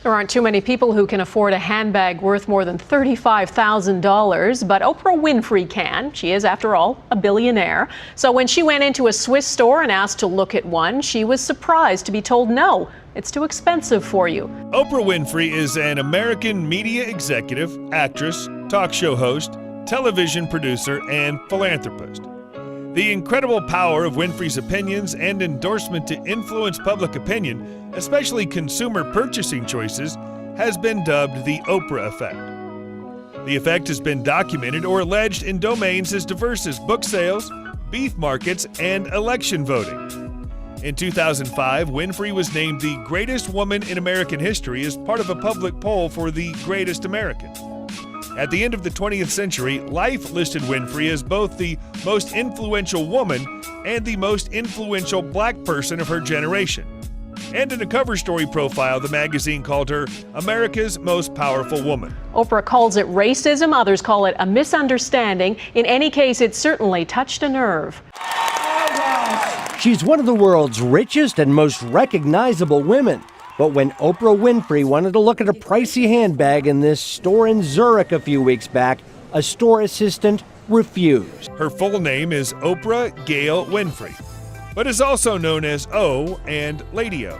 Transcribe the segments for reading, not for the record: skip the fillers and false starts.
There aren't too many people who can afford a handbag worth more than $35,000, but Oprah Winfrey can. She is, after all, a billionaire. So when she went into a Swiss store and asked to look at one, she was surprised to be told no, it's too expensive for you. Oprah Winfrey is an American media executive, actress, talk show host, television producer, and philanthropist. The incredible power of Winfrey's opinions and endorsement to influence public opinion, especially consumer purchasing choices, has been dubbed the Oprah effect. The effect has been documented or alleged in domains as diverse as book sales, beef markets, and election voting. In 2005, Winfrey was named the greatest woman in American history as part of a public poll for the greatest American. At the end of the 20th century, Life listed Winfrey as both the most influential woman and the most influential black person of her generation. And in a cover story profile, the magazine called her America's most powerful woman. Oprah calls it racism, others call it a misunderstanding. In any case, it certainly touched a nerve. She's one of the world's richest and most recognizable women. But when Oprah Winfrey wanted to look at a pricey handbag in this store in Zurich a few weeks back, a store assistant refused. Her full name is Oprah Gayle Winfrey, but is also known as O and Lady O.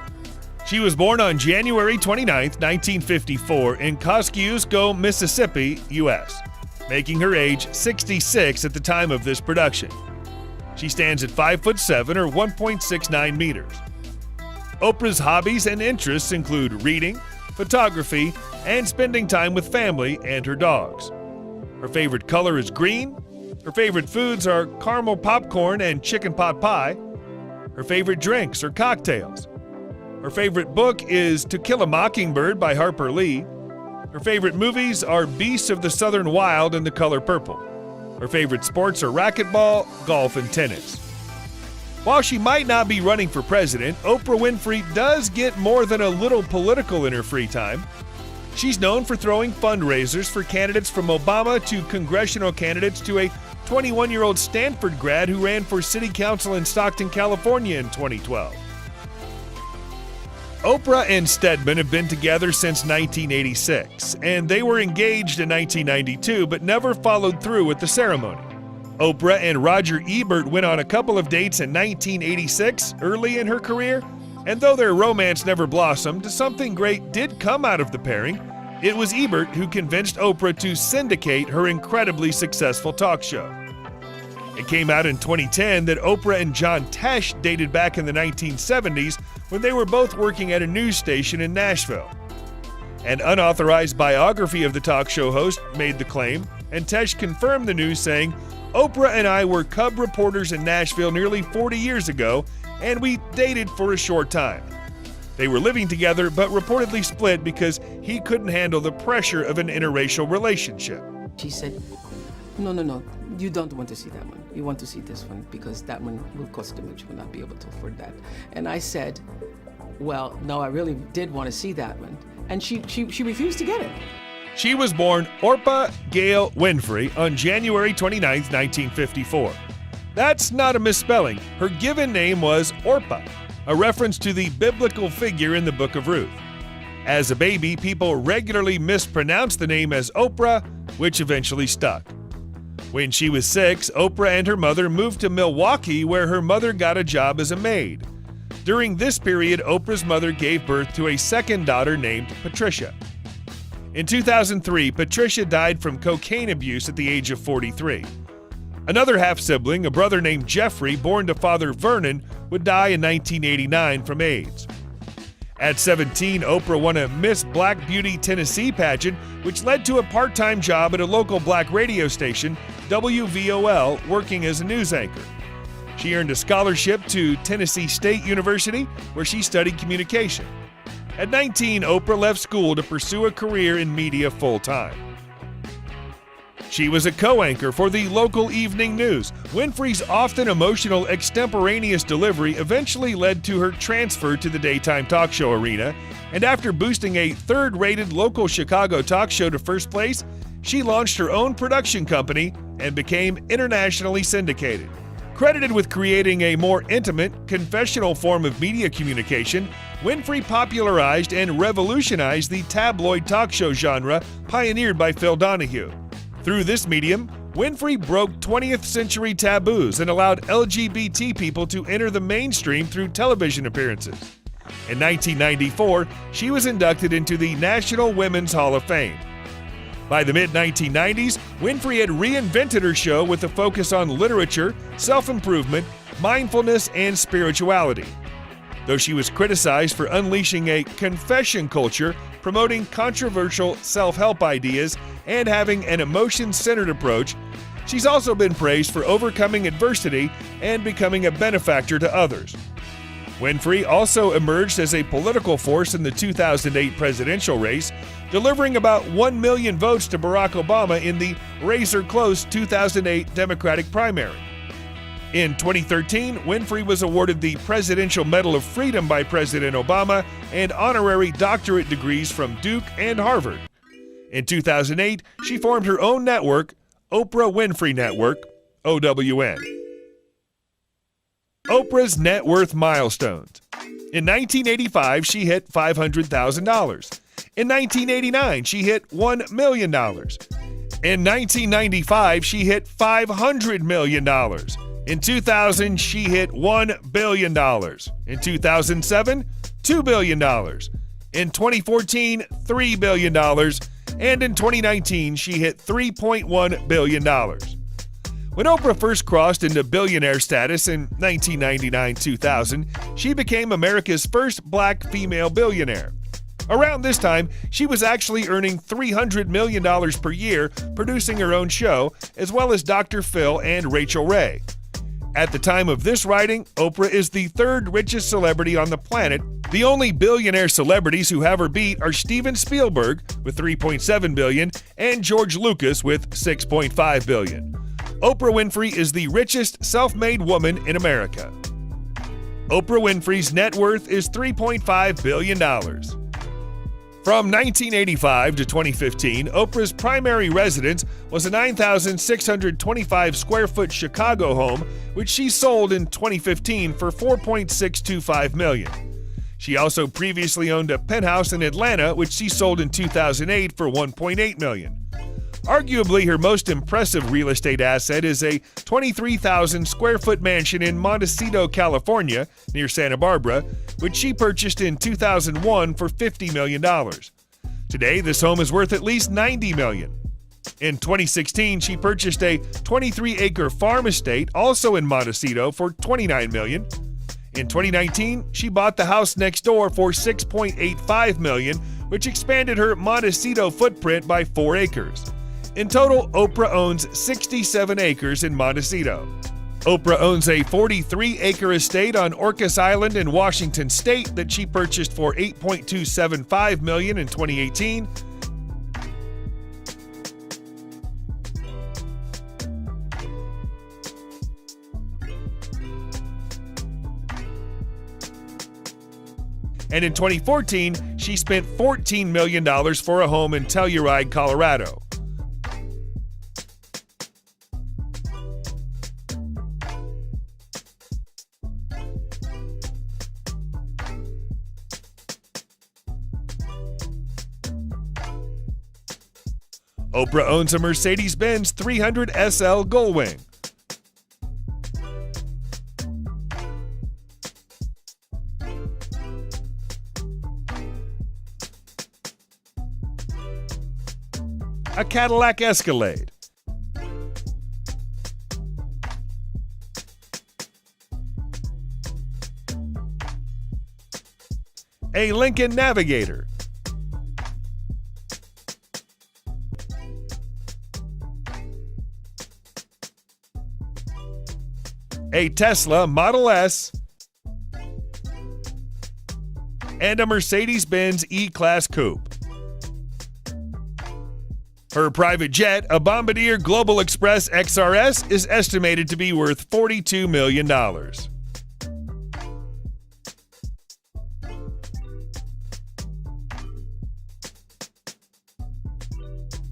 She was born on January 29, 1954 in Kosciuszko, Mississippi, U.S., making her age 66 at the time of this production. She stands at 5'7" or 1.69 meters. Oprah's hobbies and interests include reading, photography, and spending time with family and her dogs. Her favorite color is green. Her favorite foods are caramel popcorn and chicken pot pie. Her favorite drinks are cocktails. Her favorite book is To Kill a Mockingbird by Harper Lee. Her favorite movies are Beasts of the Southern Wild and The Color Purple. Her favorite sports are racquetball, golf, and tennis. While she might not be running for president, Oprah Winfrey does get more than a little political in her free time. She's known for throwing fundraisers for candidates from Obama to congressional candidates to a 21-year-old Stanford grad who ran for city council in Stockton, California in 2012. Oprah and Stedman have been together since 1986, and they were engaged in 1992 but never followed through with the ceremony. Oprah and Roger Ebert went on a couple of dates in 1986, early in her career, and though their romance never blossomed, something great did come out of the pairing. It was Ebert who convinced Oprah to syndicate her incredibly successful talk show. It came out in 2010 that Oprah and John Tesh dated back in the 1970s when they were both working at a news station in Nashville. An unauthorized biography of the talk show host made the claim, and Tesh confirmed the news saying, "Oprah and I were cub reporters in Nashville nearly 40 years ago, and we dated for a short time. They were living together, but reportedly split because he couldn't handle the pressure of an interracial relationship." She said, no, you don't want to see that one. You want to see this one because that one will cost too much. You will not be able to afford that. And I said, well, no, I really did want to see that one. And she refused to get it. She was born Orpah Gayle Winfrey on January 29, 1954. That's not a misspelling. Her given name was Orpah, a reference to the biblical figure in the book of Ruth. As a baby, people regularly mispronounced the name as Oprah, which eventually stuck. When she was 6, Oprah and her mother moved to Milwaukee, where her mother got a job as a maid. During this period, Oprah's mother gave birth to a second daughter named Patricia. In 2003, Patricia died from cocaine abuse at the age of 43. Another half-sibling, a brother named Jeffrey, born to father Vernon, would die in 1989 from AIDS. At 17, Oprah won a Miss Black Beauty Tennessee pageant, which led to a part-time job at a local black radio station, WVOL, working as a news anchor. She earned a scholarship to Tennessee State University, where she studied communication. At 19, Oprah left school to pursue a career in media full-time. She was a co-anchor for the local evening news. Winfrey's often emotional, extemporaneous delivery eventually led to her transfer to the daytime talk show arena, and after boosting a third-rated local Chicago talk show to first place, she launched her own production company and became internationally syndicated. Credited with creating a more intimate, confessional form of media communication, Winfrey popularized and revolutionized the tabloid talk show genre pioneered by Phil Donahue. Through this medium, Winfrey broke 20th century taboos and allowed LGBT people to enter the mainstream through television appearances. In 1994, she was inducted into the National Women's Hall of Fame. By the mid-1990s, Winfrey had reinvented her show with a focus on literature, self-improvement, mindfulness, and spirituality. Though she was criticized for unleashing a confession culture, promoting controversial self-help ideas, and having an emotion-centered approach, she's also been praised for overcoming adversity and becoming a benefactor to others. Winfrey also emerged as a political force in the 2008 presidential race, delivering about 1 million votes to Barack Obama in the razor-close 2008 Democratic primary. In 2013, Winfrey was awarded the Presidential Medal of Freedom by President Obama and honorary doctorate degrees from Duke and Harvard. In 2008, she formed her own network, Oprah Winfrey Network, OWN. Oprah's net worth milestones. In 1985, she hit $500,000. In 1989, she hit $1 million. In 1995, she hit $500 million. In 2000, she hit $1 billion. In 2007, $2 billion. In 2014, $3 billion. And in 2019, she hit $3.1 billion. When Oprah first crossed into billionaire status in 1999-2000, she became America's first black female billionaire. Around this time, she was actually earning $300 million per year producing her own show, as well as Dr. Phil and Rachel Ray. At the time of this writing, Oprah is the third richest celebrity on the planet. The only billionaire celebrities who have her beat are Steven Spielberg with $3.7 billion and George Lucas with $6.5 billion. Oprah Winfrey is the richest self-made woman in America. Oprah Winfrey's net worth is $3.5 billion. From 1985 to 2015, Oprah's primary residence was a 9,625 square foot Chicago home, which she sold in 2015 for $4.625 million. She also previously owned a penthouse in Atlanta, which she sold in 2008 for $1.8 million. Arguably, her most impressive real estate asset is a 23,000 square foot mansion in Montecito, California, near Santa Barbara, which she purchased in 2001 for $50 million. Today, this home is worth at least $90 million. In 2016, she purchased a 23-acre farm estate, also in Montecito, for $29 million. In 2019, she bought the house next door for $6.85 million, which expanded her Montecito footprint by 4 acres. In total, Oprah owns 67 acres in Montecito. Oprah owns a 43-acre estate on Orcas Island in Washington State that she purchased for $8.275 million in 2018. And in 2014, she spent $14 million for a home in Telluride, Colorado. Oprah owns a Mercedes-Benz 300 SL Gullwing. A Cadillac Escalade. A Lincoln Navigator. A Tesla Model S, and a Mercedes-Benz E-Class Coupe. Her private jet, a Bombardier Global Express XRS, is estimated to be worth $42 million.